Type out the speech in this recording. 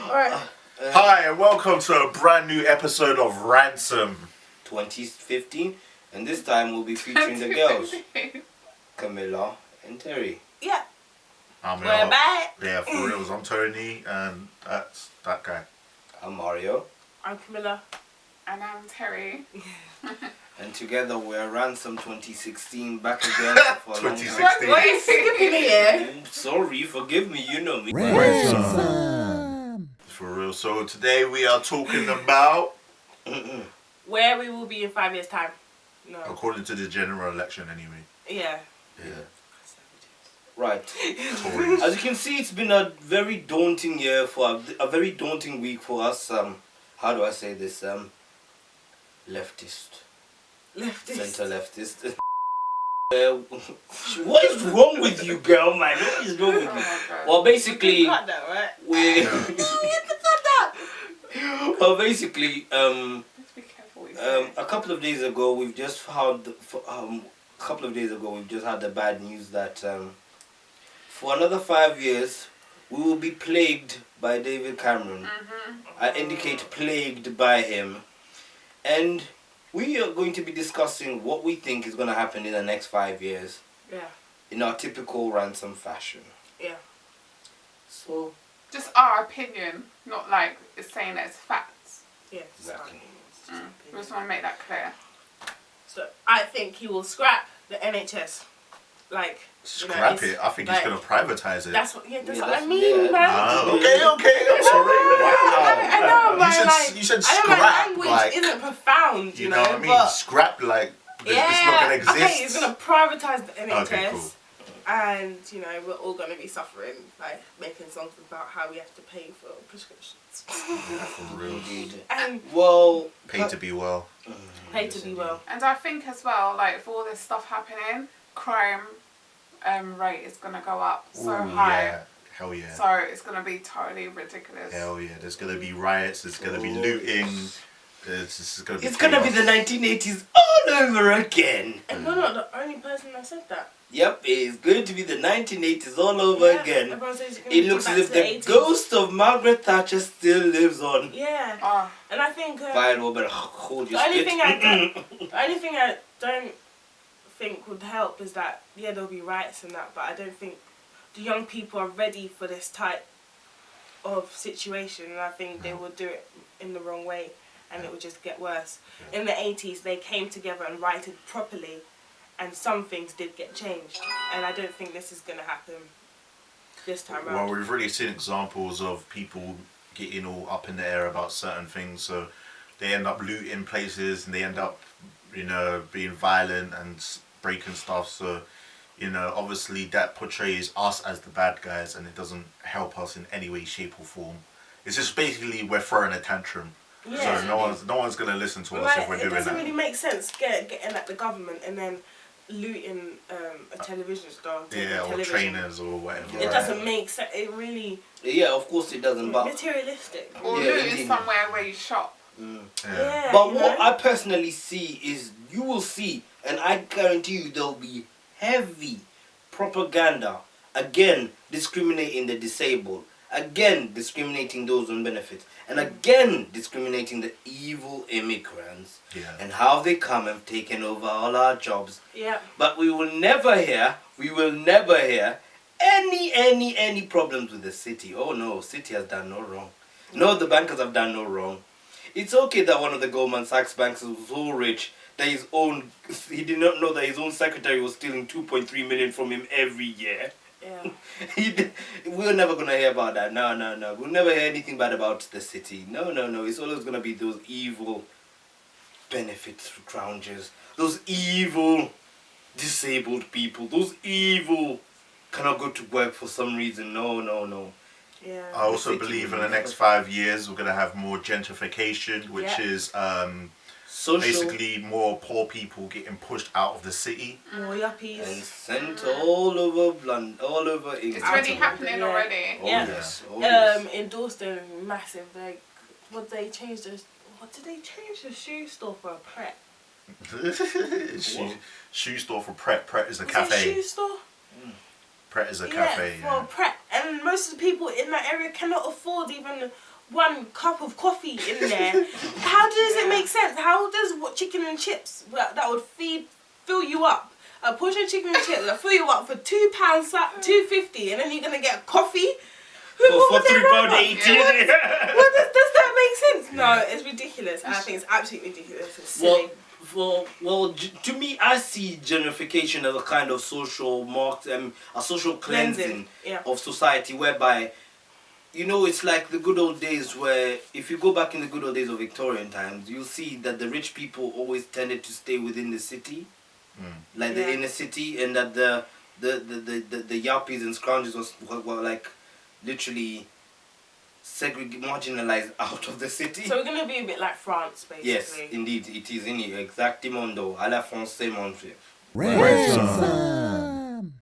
Alright. Hi, and welcome to a brand new episode of Ransom 2015, and this time we'll be featuring the girls, Camilla and Terry. Yeah. We're back. Yeah, for reals. I'm Tony, and that's that guy. I'm Mario. I'm Camilla. And I'm Terry. And together we're Ransom 2016, back again for a long 2016. What are you skipping here? time. Sorry, forgive me, you know me. Ransom. For real. So today we are talking about, Where we will be in 5 years' time. No. according to the general election anyway. Yeah. Yeah. Right. Tories. As you can see, it's been a very daunting year for a very daunting week for us. How do I say this? Leftist. Center leftist. What is wrong with you, girl, man? What is wrong with you? Oh my God. Well, basically, Cut that, right? we. No, you have to cut that. Well, basically, Let's be careful what you say. a couple of days ago, we've just found. We've just had the bad news that for another 5 years, we will be plagued by David Cameron. I indicate plagued by him, and we are going to be discussing what we think is going to happen in the next 5 years. Yeah. In our typical Ransom fashion. Yeah. So, Just our opinion, not like it's saying that it's facts. Yeah. Exactly. We just want to make that clear. So I think he will scrap the NHS. Like, Scrap it's it. I think like, he's going to privatize it. That's what I Yeah, mean, yeah. man. Okay, I'm sorry. I know, but You said I know my scrap, language like, isn't profound, you know what I mean? but Scrap, like, it's yeah, not going to exist. okay, he's gonna privatize the NHS, Okay, cool. and we're all gonna be suffering, like making songs about how we have to pay for prescriptions. Yeah, for real. indeed. And Well, Pay to be well. pay to be well. And I think as well, like, for all this stuff happening, crime rate is going to go up so Ooh, high. yeah. Hell yeah. So it's going to be totally ridiculous. Hell yeah. There's going to be riots. There's going to be looting. It's gonna be the 1980s all over again. And we're not the only person that said that. Yep, it's going to be the 1980s all over again. Everyone says it's gonna It be looks back as if to the 80s. ghost of Margaret Thatcher still lives on. Yeah, Oh, and I think Viola, better hold the your only spit. thing I don't think would help is that there'll be riots and that, but I don't think the young people are ready for this type of situation, and I think they will do it in the wrong way, and it will just get worse. In the 80s, they came together and rioted properly, and some things did get changed, and I don't think this is going to happen this time Well, around. we've really seen examples of people getting all up in the air about certain things, so they end up looting places and they end up, being violent and breaking stuff. So, obviously that portrays us as the bad guys, and it doesn't help us in any way, shape, or form. It's just basically we're throwing a tantrum. Yeah. So no one's gonna listen to us Like, if we're it doing doesn't that. really make sense getting at the government and then looting a television star. Yeah, or television. trainers or whatever. It doesn't make sense. It really Yeah, of course it doesn't, but materialistic. or Yeah, looting indeed. somewhere where you shop. Yeah. But what I personally see is, you will see, and I guarantee you there'll be heavy propaganda, again discriminating the disabled, again discriminating those on benefits, and again discriminating the evil immigrants, and how they come and taken over all our jobs. Yeah. But we will never hear any problems with the city. Oh no, city has done no wrong. No, the bankers have done no wrong. It's okay that one of the Goldman Sachs banks was so rich that he did not know that his own secretary was stealing 2.3 million from him every year. Yeah. We're never gonna hear about that. No. We'll never hear anything bad about the city. No. It's always gonna be those evil benefits scroungers, those evil disabled people, those evil cannot go to work for some reason. No. Yeah. I also believe in the next 5 years we're gonna have more gentrification, which is Social basically more poor people getting pushed out of the city. More yuppies. and sent all over England. It's already happening Yeah. already. Oh, Yeah. yes. Oh, yes. In Dorset, massive. Like, what did they change the shoe store for a prep? Shoe store for Pret. Pret is a Was it cafe. a shoe store? Pret is a cafe. For Pret, and most of the people in that area cannot afford even one cup of coffee in there. How does it make sense? How does chicken and chips that would fill you up? A portion of chicken and chips that fill you up for £2, £2.50, and then you're gonna get coffee for £3.80. Does that make sense? No, it's ridiculous. I think it's absolutely ridiculous. It's silly. Well, to me, I see gentrification as a kind of social a social cleansing of society, whereby, you know, it's like the good old days where, if you go back in the good old days of Victorian times, you'll see that the rich people always tended to stay within the city, like the inner city, and that the yuppies and scroungers were like literally marginalized out of the city. So we're going to be a bit like France, basically. Yes, indeed, it is in exactimondo, à la française, mon frère. Ransom.